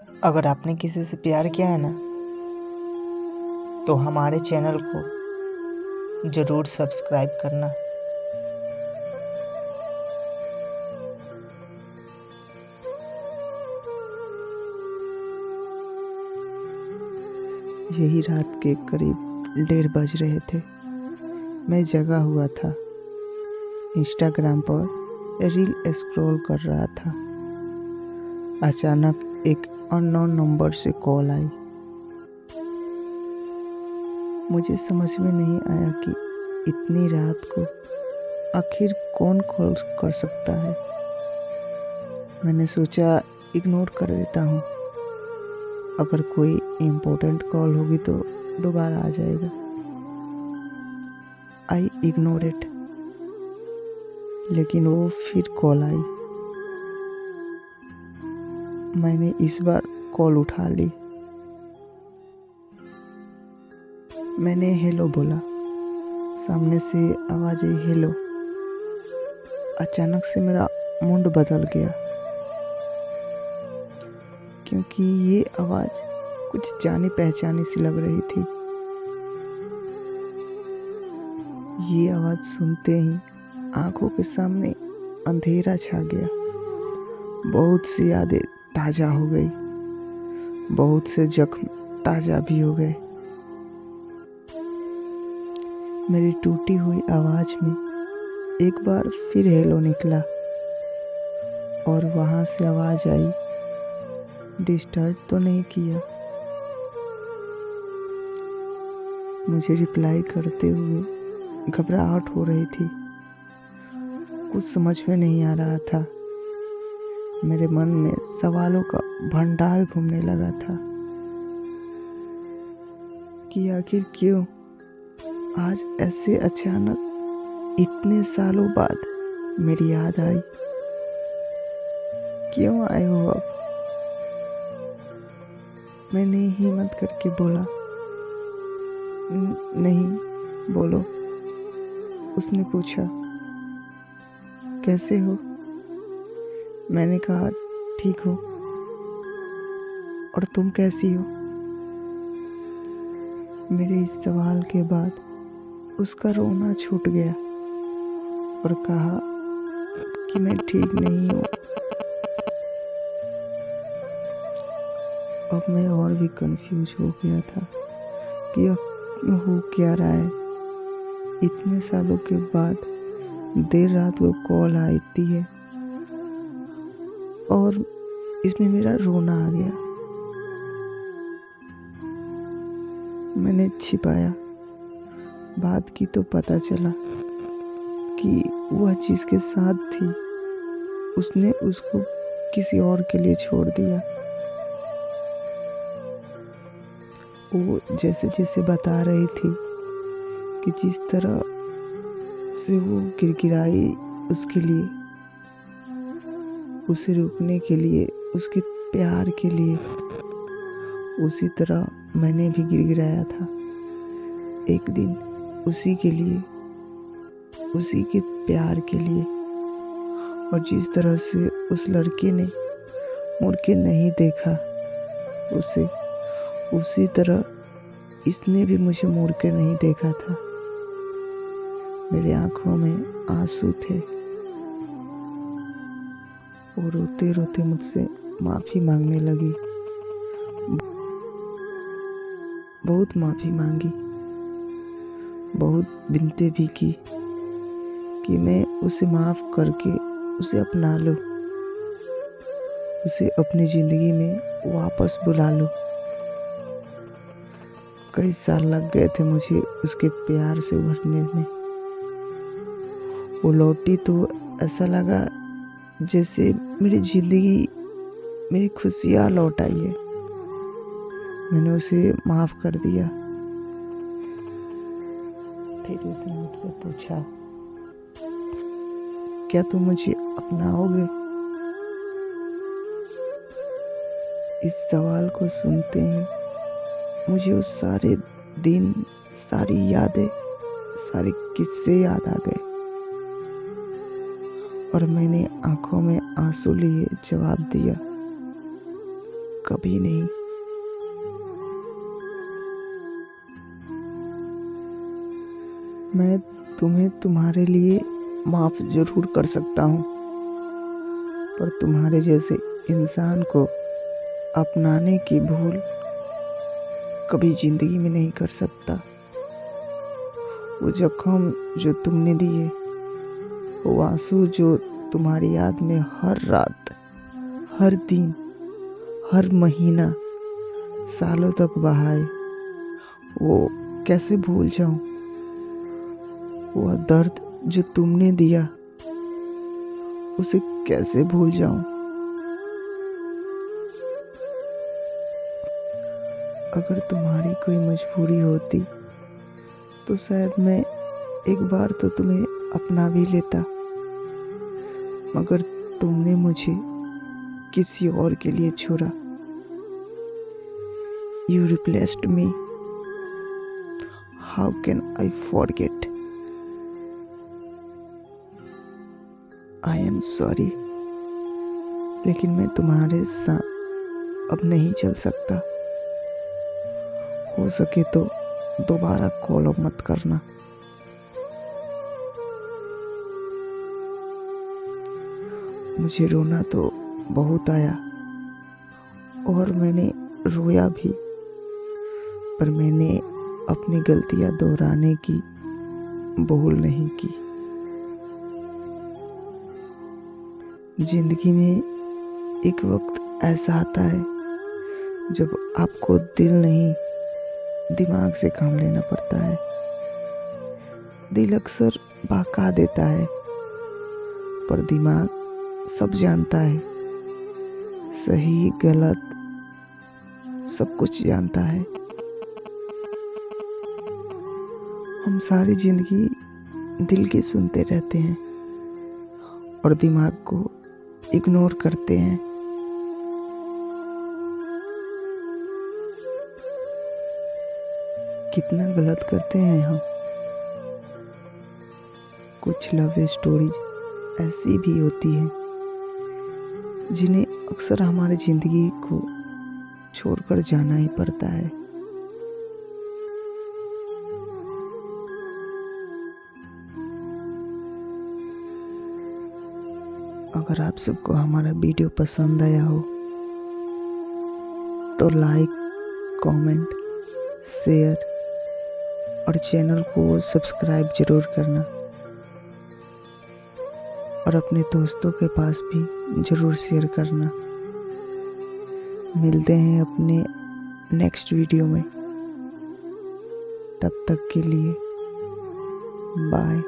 अगर आपने किसी से प्यार किया है ना, तो हमारे चैनल को ज़रूर सब्सक्राइब करना। यही रात के करीब 1:30 बज रहे थे। मैं जगा हुआ था, इंस्टाग्राम पर रील स्क्रॉल कर रहा था। अचानक एक अननोन नंबर से कॉल आई। मुझे समझ में नहीं आया कि इतनी रात को आखिर कौन कॉल कर सकता है। मैंने सोचा इग्नोर कर देता हूँ, अगर कोई इम्पोर्टेंट कॉल होगी तो दोबारा आ जाएगा। I ignore it. लेकिन वो फिर कॉल आई। मैंने इस बार कॉल उठा ली। मैंने हेलो बोला। सामने से आवाज़ आई हेलो। अचानक से मेरा मूड बदल गया, क्योंकि ये आवाज़ कुछ जानी पहचानी सी लग रही थी। ये आवाज़ सुनते ही आंखों के सामने अंधेरा छा गया। बहुत सी यादें ताज़ा हो गई, बहुत से जख्म ताज़ा भी हो गए। मेरी टूटी हुई आवाज़ में एक बार फिर हेलो निकला और वहाँ से आवाज़ आई, डिस्टर्ब तो नहीं किया। मुझे रिप्लाई करते हुए घबराहट हो रही थी। कुछ समझ में नहीं आ रहा था। मेरे मन में सवालों का भंडार घूमने लगा था कि आखिर क्यों आज ऐसे अचानक इतने सालों बाद मेरी याद आई। क्यों आए हो अब? मैंने हिम्मत करके बोला, नहीं, बोलो। उसने पूछा, कैसे हो? मैंने कहा, ठीक हो। और तुम कैसी हो? मेरे इस सवाल के बाद उसका रोना छूट गया और कहा कि मैं ठीक नहीं हूँ। अब मैं और भी कंफ्यूज हो गया था कि अब हो क्या रहा है। इतने सालों के बाद देर रात को कॉल आती है और इसमें मेरा रोना आ गया। मैंने छिपाया। बात की तो पता चला कि वह जिसके साथ थी उसने उसको किसी और के लिए छोड़ दिया। वो जैसे जैसे बता रही थी कि जिस तरह से वो गिड़गिड़ाई उसके लिए, उसे रुकने के लिए, उसके प्यार के लिए, उसी तरह मैंने भी गिड़गिड़ाया था एक दिन उसी के लिए, उसी के प्यार के लिए। और जिस तरह से उस लड़के ने मुड़ के नहीं देखा उसे, उसी तरह इसने भी मुझे मुड़ के नहीं देखा था। मेरे आंखों में आंसू थे। वो रोते रोते मुझसे माफ़ी मांगने लगी। बहुत माफ़ी मांगी, बहुत विनती भी की कि मैं उसे माफ़ करके उसे अपना लूं, उसे अपनी ज़िंदगी में वापस बुला लूं। कई साल लग गए थे मुझे उसके प्यार से उभरने में। वो लौटी तो ऐसा लगा जैसे मेरी ज़िंदगी, मेरी खुशियाँ लौट आई है। मैंने उसे माफ़ कर दिया। फिर उसने मुझसे पूछा, क्या तुम मुझे अपनाओगे? इस सवाल को सुनते ही मुझे उस सारे दिन, सारी यादें, सारे किस्से याद आ गए और मैंने आंखों में आंसू लिए जवाब दिया, कभी नहीं। मैं तुम्हें तुम्हारे लिए माफ जरूर कर सकता हूँ, पर तुम्हारे जैसे इंसान को अपनाने की भूल कभी जिंदगी में नहीं कर सकता। वो जख्म जो तुमने दिए, वो आंसू जो तुम्हारी याद में हर रात, हर दिन, हर महीना, सालों तक बहाए, वो कैसे भूल जाऊं? वह दर्द जो तुमने दिया, उसे कैसे भूल जाऊं? अगर तुम्हारी कोई मजबूरी होती तो शायद मैं एक बार तो तुम्हें अपना भी लेता, मगर तुमने मुझे किसी और के लिए छोड़ा। You replaced me. How can I forget? I am sorry, लेकिन मैं तुम्हारे साथ अब नहीं चल सकता। हो सके तो दोबारा कॉल मत करना। मुझे रोना तो बहुत आया और मैंने रोया भी, पर मैंने अपनी गलतियां दोहराने की भूल नहीं की। जिंदगी में एक वक्त ऐसा आता है जब आपको दिल नहीं, दिमाग से काम लेना पड़ता है। दिल अक्सर बहका देता है, पर दिमाग सब जानता है, सही गलत सब कुछ जानता है। हम सारी जिंदगी दिल की सुनते रहते हैं और दिमाग को इग्नोर करते हैं। कितना गलत करते हैं हम। कुछ लव स्टोरीज ऐसी भी होती हैं जिन्हें अक्सर हमारी जिंदगी को छोड़कर जाना ही पड़ता है। अगर आप सबको हमारा वीडियो पसंद आया हो तो लाइक, कमेंट, शेयर और चैनल को सब्सक्राइब जरूर करना और अपने दोस्तों के पास भी जरूर शेयर करना। मिलते हैं अपने नेक्स्ट वीडियो में, तब तक के लिए बाय।